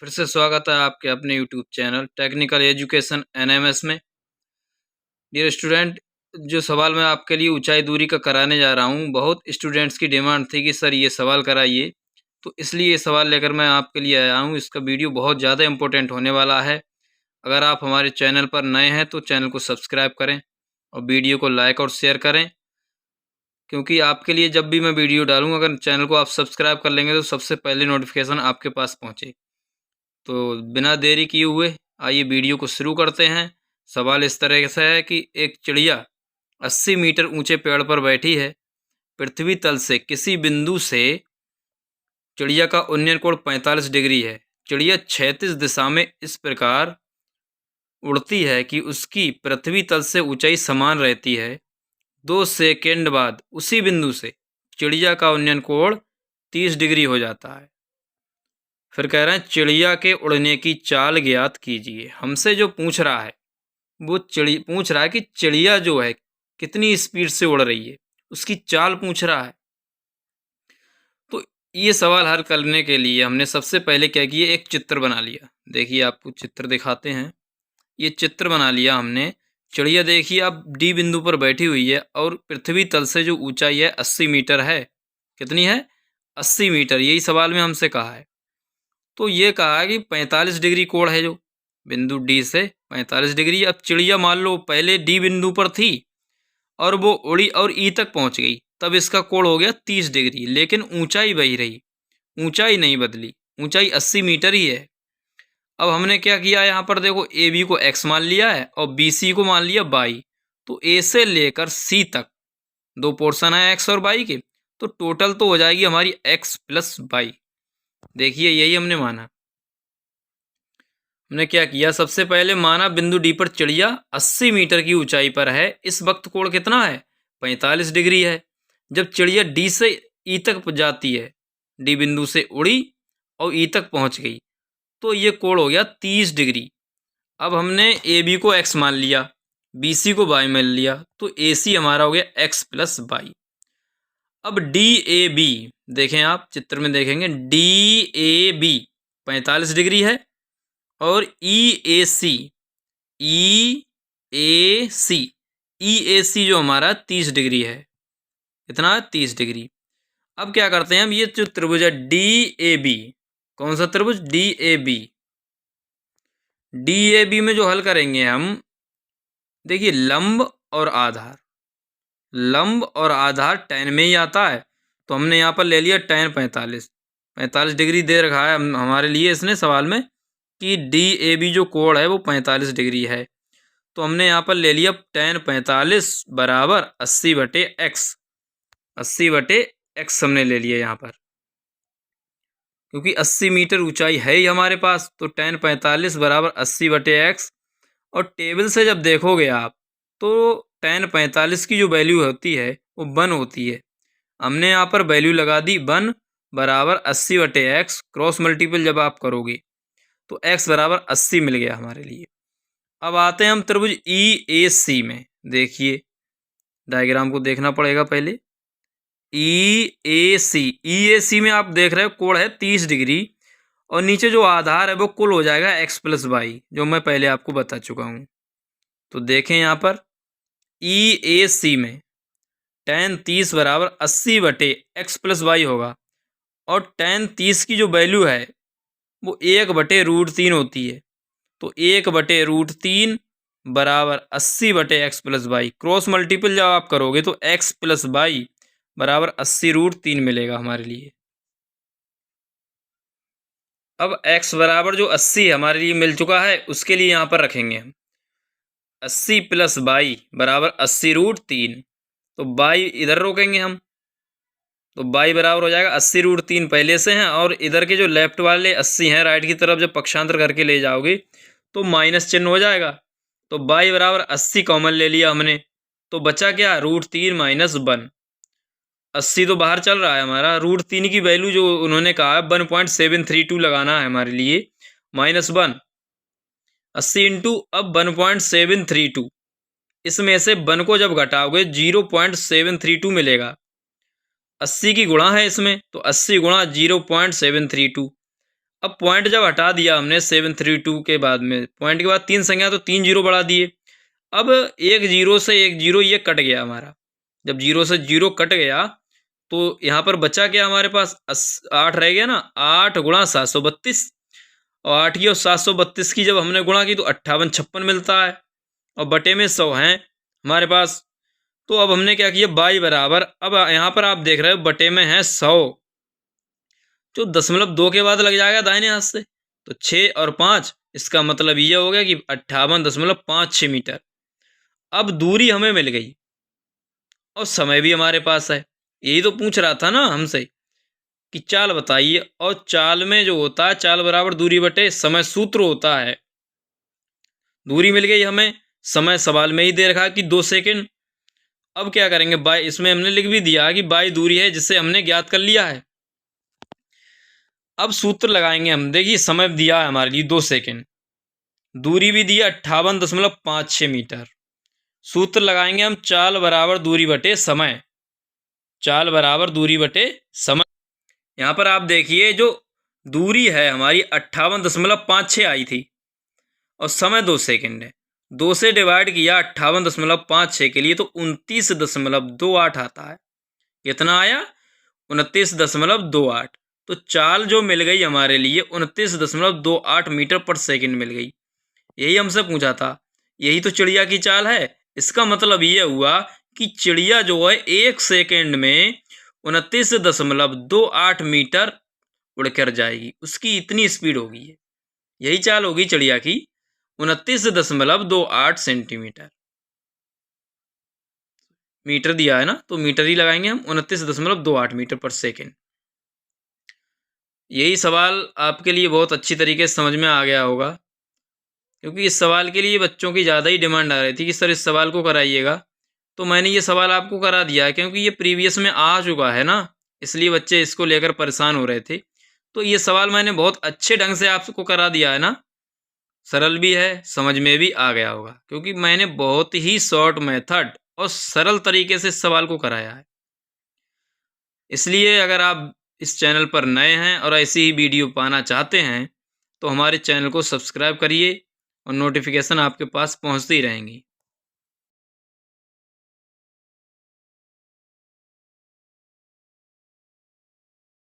फिर से स्वागत है आपके अपने YouTube channel technical education NMS में। डियर स्टूडेंट, जो सवाल मैं आपके लिए ऊंचाई दूरी का कराने जा रहा हूं, बहुत स्टूडेंट्स की डिमांड थी कि सर ये सवाल कराइए, तो इसलिए ये सवाल लेकर मैं आपके लिए आया हूं। इसका वीडियो बहुत ज़्यादा इंपॉर्टेंट होने वाला है। अगर आप हमारे चैनल पर नए हैं तो चैनल को सब्सक्राइब करें और वीडियो को लाइक और शेयर करें, क्योंकि आपके लिए जब भी मैं वीडियो डालूँ, अगर चैनल को आप सब्सक्राइब कर लेंगे तो सबसे पहले नोटिफिकेशन आपके पास पहुँचे। तो बिना देरी किए हुए आइए वीडियो को शुरू करते हैं। सवाल इस तरह से है कि एक चिड़िया 80 मीटर ऊंचे पेड़ पर बैठी है। पृथ्वी तल से किसी बिंदु से चिड़िया का उन्नयन कोण 45 डिग्री है। चिड़िया क्षैतिज दिशा में इस प्रकार उड़ती है कि उसकी पृथ्वी तल से ऊंचाई समान रहती है। 2 सेकेंड बाद उसी बिंदु से चिड़िया का उन्नयन कोण 30 डिग्री हो जाता है। फिर कह रहे हैं चिड़िया के उड़ने की चाल ज्ञात कीजिए। हमसे जो पूछ रहा है वो पूछ रहा है कि चिड़िया जो है कितनी स्पीड से उड़ रही है, उसकी चाल पूछ रहा है। तो ये सवाल हल करने के लिए हमने सबसे पहले क्या किया, एक चित्र बना लिया। देखिए आपको चित्र दिखाते हैं। ये चित्र बना लिया हमने। चिड़िया देखिए अब डी बिंदु पर बैठी हुई है और पृथ्वी तल से जो ऊंचाई है 80 मीटर है। कितनी है? 80 मीटर। यही सवाल में हमसे कहा है। तो ये कहा कि 45 डिग्री कोण है जो बिंदु डी से 45 डिग्री। अब चिड़िया मान लो पहले डी बिंदु पर थी और वो उड़ी और ई तक पहुंच गई, तब इसका कोण हो गया 30 डिग्री। लेकिन ऊंचाई वही रही, ऊंचाई नहीं बदली, ऊंचाई 80 मीटर ही है। अब हमने क्या किया, यहाँ पर देखो ए बी को एक्स मान लिया है और बी सी को मान लिया वाई। तो ए से लेकर सी तक 2 पोर्शन है एक्स और वाई के, तो टोटल तो हो जाएगी हमारी एक्स प्लस वाई। देखिए यही हमने माना। हमने क्या किया, सबसे पहले माना बिंदु डी पर चिड़िया 80 मीटर की ऊंचाई पर है। इस वक्त कोण कितना है? 45 डिग्री है। जब चिड़िया डी से ई तक जाती है, डी बिंदु से उड़ी और ई तक पहुंच गई, तो ये कोण हो गया 30 डिग्री। अब हमने ए बी को एक्स मान लिया, बी सी को वाई मान लिया, तो ए सी हमारा हो गया एक्स प्लस वाई। अब डी ए बी देखें, आप चित्र में देखेंगे डी ए बी 45 डिग्री है और ई ए सी जो हमारा 30 डिग्री है। कितना? 30 डिग्री। अब क्या करते हैं हम, ये जो त्रिभुज है डी ए बी, कौन सा त्रिभुज? D A B. D A B में जो हल करेंगे हम, देखिए लंब और आधार, लंब और आधार tan में ही आता है। तो हमने यहाँ पर ले लिया tan 45 डिग्री दे रखा है हमारे लिए इसने सवाल में कि डी ए बी जो कोण है वो 45 डिग्री है। तो हमने यहाँ पर ले लिया tan 45 बराबर 80/x। 80/x हमने ले लिया यहाँ पर, क्योंकि 80 मीटर ऊंचाई है ही हमारे पास। तो tan 45 बराबर 80/x। और टेबल से जब देखोगे आप तो tan 45 की जो वैल्यू होती है वो 1 होती है। हमने यहाँ पर वैल्यू लगा दी 1 बराबर 80/x। क्रॉस मल्टीपल जब आप करोगे तो x बराबर 80 मिल गया हमारे लिए। अब आते हैं हम त्रिभुज ई ए सी में। देखिए डायग्राम को देखना पड़ेगा पहले। ई ए सी में आप देख रहे हो कोण है 30 डिग्री और नीचे जो आधार है वो कुल हो जाएगा एक्स प्लस वाई, जो मैं पहले आपको बता चुका हूँ। तो देखें यहाँ पर ई ए सी में tan 30 बराबर 80/x प्लस वाई होगा और tan 30 की जो वैल्यू है वो 1/√3 होती है। तो 1/√3 बराबर 80/x plus Y. Cross multiple जब आप करोगे तो x प्लस वाई बराबर 80√3 मिलेगा हमारे लिए। अब x बराबर जो 80 हमारे लिए मिल चुका है उसके लिए यहाँ पर रखेंगे हम 80 प्लस वाई बराबर 80√3। तो वाई इधर रोकेंगे हम, तो वाई बराबर हो जाएगा 80√3 पहले से हैं, और इधर के जो लेफ्ट वाले 80 हैं राइट की तरफ जब पक्षांतर करके ले जाओगे तो माइनस चिन्ह हो जाएगा। तो वाई बराबर 80 कॉमन ले लिया हमने, तो बचा क्या? √3 माइनस 1। 80 तो बाहर चल रहा है हमारा, √3 की वैल्यू जो उन्होंने कहा है 1.732 लगाना है हमारे लिए, माइनस 1। 80 इंटू अब 1.732, इसमें से 1 को जब घटाओगे 0.732 मिलेगा। 80 की गुणा है इसमें, तो 80 गुणा 0.732। अब पॉइंट जब हटा दिया हमने 732 के बाद में, पॉइंट के बाद 3 संख्या तो 3 जीरो बढ़ा दिए। अब 1 जीरो से 1 जीरो ये कट गया हमारा। जब 0 से 0 कट गया तो यहाँ पर बचा क्या हमारे पास 8 रह गया ना। 8 गुणा 732 और 8 की और 732 की जब हमने गुणा की तो 5856 मिलता है और बटे में 100 हैं हमारे पास। तो अब हमने क्या किया y बराबर, अब यहाँ पर आप देख रहे हो बटे में है 100 जो 0.2 के बाद लग जाएगा दाहिने हाथ से, तो 6 और 5, इसका मतलब ये हो गया कि 58.56 मीटर। अब दूरी हमें मिल गई और समय भी हमारे पास है। यही तो पूछ रहा था ना हमसे कि चाल बताइए, और चाल में जो होता है चाल बराबर दूरी बटे समय सूत्र होता है। दूरी मिल गई हमें, समय सवाल में ही दे रखा है कि 2 सेकंड। अब क्या करेंगे, बाई इसमें हमने लिख भी दिया कि बाई दूरी है जिसे हमने ज्ञात कर लिया है। अब सूत्र लगाएंगे हम। देखिए समय दिया है हमारे लिए 2 सेकंड, दूरी भी दिया 58.56 मीटर। सूत्र लगाएंगे हम चाल बराबर दूरी बटे समय, चाल बराबर दूरी बटे समय। यहाँ पर आप देखिए जो दूरी है हमारी 58.56 आई थी और समय 2 सेकंड है। 2 से डिवाइड किया 58.56 के लिए तो 29.28 आता है। कितना आया, 29.28। तो चाल जो मिल गई हमारे लिए 29.28 मीटर पर सेकंड मिल गई। यही हमसे पूछा था, यही तो चिड़िया की चाल है। इसका मतलब ये हुआ कि चिड़िया जो है 1 सेकंड में 29.28 मीटर उड़कर जाएगी, उसकी इतनी स्पीड होगी। यही चाल होगी चिड़िया की, 29.28 सेंटीमीटर। मीटर दिया है ना तो मीटर ही लगाएंगे हम, 29.28 मीटर पर सेकंड। यही सवाल आपके लिए बहुत अच्छी तरीके से समझ में आ गया होगा, क्योंकि इस सवाल के लिए बच्चों की ज़्यादा ही डिमांड आ रही थी कि सर इस सवाल को कराइएगा। तो मैंने ये सवाल आपको करा दिया है, क्योंकि ये प्रीवियस में आ चुका है ना, इसलिए बच्चे इसको लेकर परेशान हो रहे थे। तो ये सवाल मैंने बहुत अच्छे ढंग से आपको करा दिया है ना, सरल भी है, समझ में भी आ गया होगा, क्योंकि मैंने बहुत ही शॉर्ट मेथड और सरल तरीके से इस सवाल को कराया है। इसलिए अगर आप इस चैनल पर नए हैं और ऐसी ही वीडियो पाना चाहते हैं तो हमारे चैनल को सब्सक्राइब करिए और नोटिफिकेशन आपके पास पहुंचती रहेंगी।